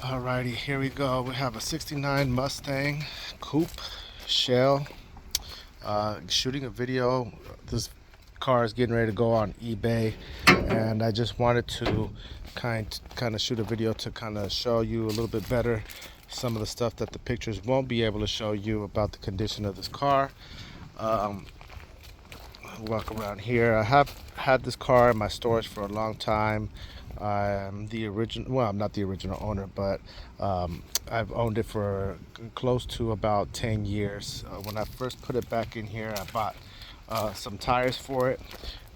Alrighty, here we go. We have a 69 Mustang coupe shell. Shooting a video. This car is getting ready to go on eBay, and I just wanted to kind of shoot a video to kind of show you a little bit better some of the stuff that the pictures won't be able to show you about the condition of this car. Um, Walk around here. I have had this car in my storage for a long time. I'm the original, well, I'm not the original owner, but I've owned it for close to about 10 years. When I first put it back in here, I bought some tires for it.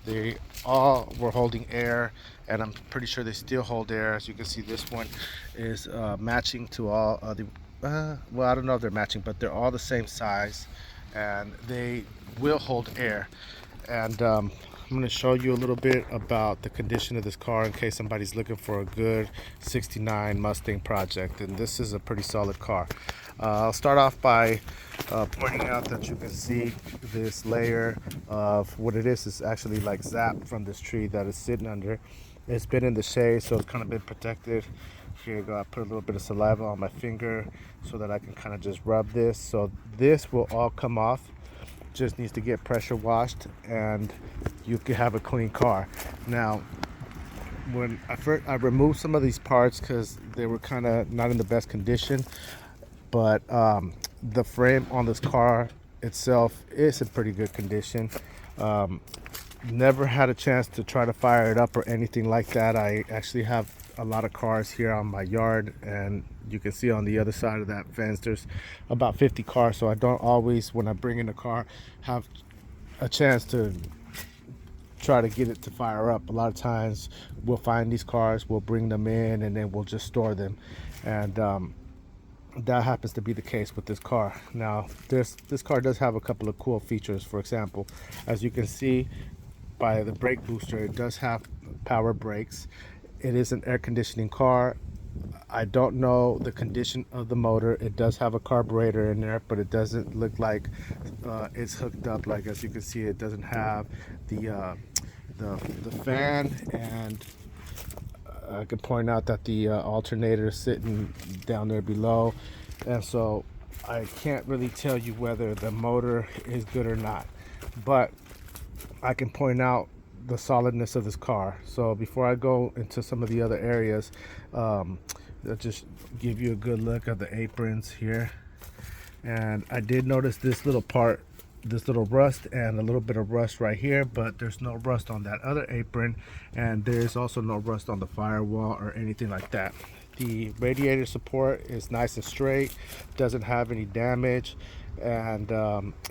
They all were holding air, and I'm pretty sure they still hold air. As you can see, this one is matching to all the, well, I don't know if they're matching, but they're all the same size, and they will hold air. And I'm going to show you a little bit about the condition of this car in case somebody's looking for a good 69 Mustang project, and this is a pretty solid car. I'll start off by pointing out that you can see this layer of what it is actually like sap from this tree that is sitting under. It's been in the shade, so it's kind of been protected. Here you go. I put a little bit of saliva on my finger so that I can kind of just rub this. So this will all come off. Just needs to get pressure washed, and you can have a clean car. Now, when I removed some of these parts because they were kind of not in the best condition, but the frame on this car itself is in pretty good condition. Never had a chance to try to fire it up or anything like that. I actually have a lot of cars here on my yard, and you can see on the other side of that fence there's about 50 cars, so I don't always, when I bring in a car, have a chance to try to get it to fire up. A lot of times we'll find these cars, we'll bring them in, and then we'll just store them, and that happens to be the case with this car. Now this car does have a couple of cool features. For example, as you can see by the brake booster, it does have power brakes. It is an air conditioning car. I don't know the condition of the motor. It does have a carburetor in there, but it doesn't look like it's hooked up. Like, as you can see, it doesn't have the fan, and I can point out that the alternator is sitting down there below, and so I can't really tell you whether the motor is good or not, but I can point out the solidness of this car. So before I go into some of the other areas, I'll just give you a good look at the aprons here. And I did notice this little part, this little rust, and a little bit of rust right here, but there's no rust on that other apron, and there's also no rust on the firewall or anything like that. The radiator support is nice and straight, doesn't have any damage, and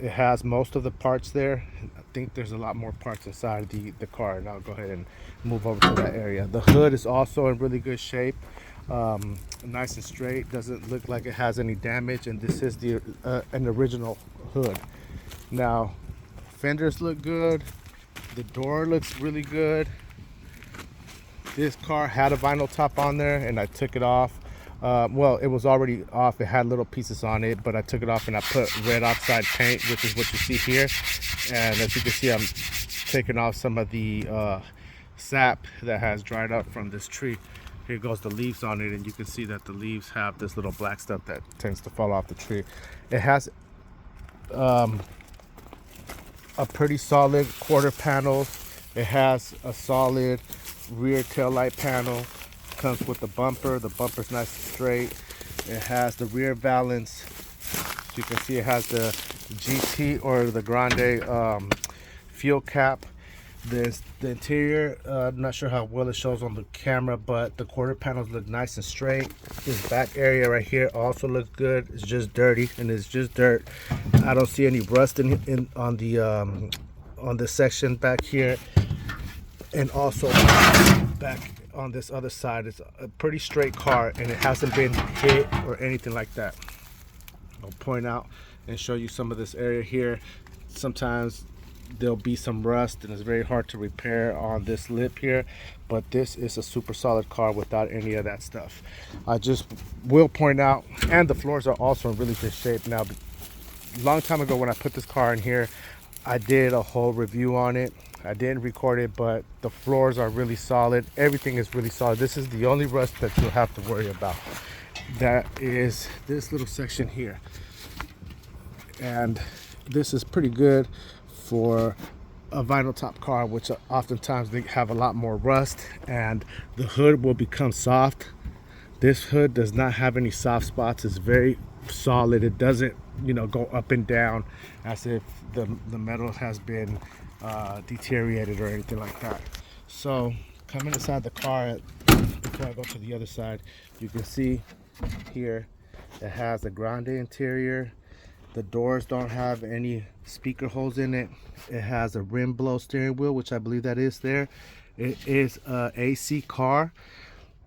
it has most of the parts there. I think there's a lot more parts inside the car, and I'll go ahead and move over to that area. The hood is also in really good shape, nice and straight, doesn't look like it has any damage, and this is the an original hood. Now, fenders look good, the door looks really good. This car had a vinyl top on there, and I took it off. Well, it was already off. It had little pieces on it, but I took it off and I put red oxide paint, which is what you see here. And as you can see, I'm taking off some of the sap that has dried up from this tree. Here goes the leaves on it, and you can see that the leaves have this little black stuff that tends to fall off the tree. It has a pretty solid quarter panel. It has a solid rear tail light panel. Comes with the bumper. The bumper's nice and straight. It has the rear valance. As you can see, it has the GT or the Grande fuel cap. The interior, I'm not sure how well it shows on the camera, but the quarter panels look nice and straight. This back area right here also looks good. It's just dirty, and it's just dirt. I don't see any rust on the section back here, and also back on this other side. It's a pretty straight car, and it hasn't been hit or anything like that. I'll point out and show you some of this area here. Sometimes there'll be some rust, and it's very hard to repair on this lip here, but this is a super solid car without any of that stuff. I just will point out, and the floors are also in really good shape. Now, a long time ago when I put this car in here, I did a whole review on it. I didn't record it, but the floors are really solid. Everything is really solid. This is the only rust that you'll have to worry about. that is this little section here, and this is pretty good for a vinyl top car, which oftentimes they have a lot more rust, and the hood will become soft. This hood does not have any soft spots. It's very solid. It doesn't, go up and down as if the metal has been deteriorated or anything like that. So coming inside the car, before I go to the other side, you can see here it has a grande interior. The doors don't have any speaker holes in it. It has a rim blow steering wheel, which I believe that is there. It is a AC car.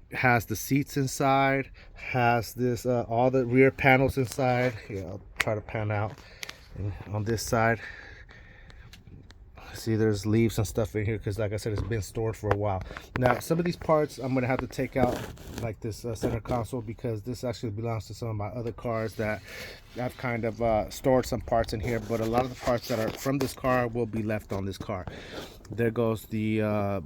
It has the seats inside, has this all the rear panels inside. Here, I'll try to pan out. And on this side, see there's leaves and stuff in here because, like I said, it's been stored for a while. Now some of these parts I'm gonna have to take out, like this center console, because this actually belongs to some of my other cars that I've kind of stored some parts in here, but a lot of the parts that are from this car will be left on this car. There goes the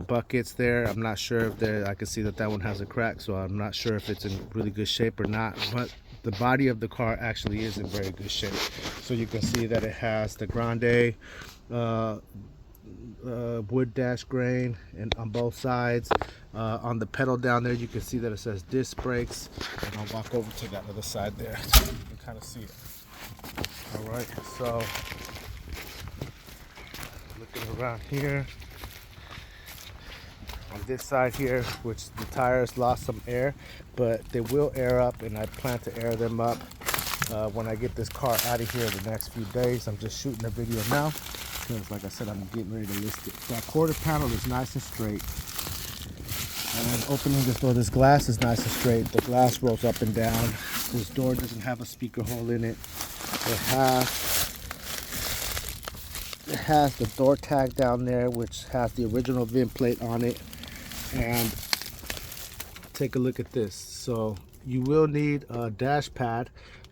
buckets there. I'm not sure if I can see that one has a crack, so I'm not sure if it's in really good shape or not, but the body of the car actually is in very good shape. So you can see that it has the grande wood dash grain and on both sides. On the pedal down there you can see that it says disc brakes, and I'll walk over to that other side there so you can kind of see it. All right, so looking around here on this side here, which the tires lost some air, but they will air up, and I plan to air them up when I get this car out of here in the next few days. I'm just shooting a video now because, like I said, I'm getting ready to list it. That quarter panel is nice and straight, and opening this door, this glass is nice and straight. The glass rolls up and down. This door doesn't have a speaker hole in it. It has the door tag down there, which has the original VIN plate on it. And take a look at this. So you will need a dash pad,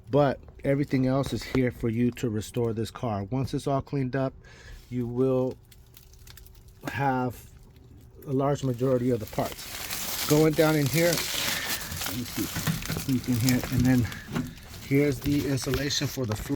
but everything else is here for you to restore this car. Once it's all cleaned up, you will have a large majority of the parts. Going down in here, let me see, you can hear, and then here's the insulation for the floor.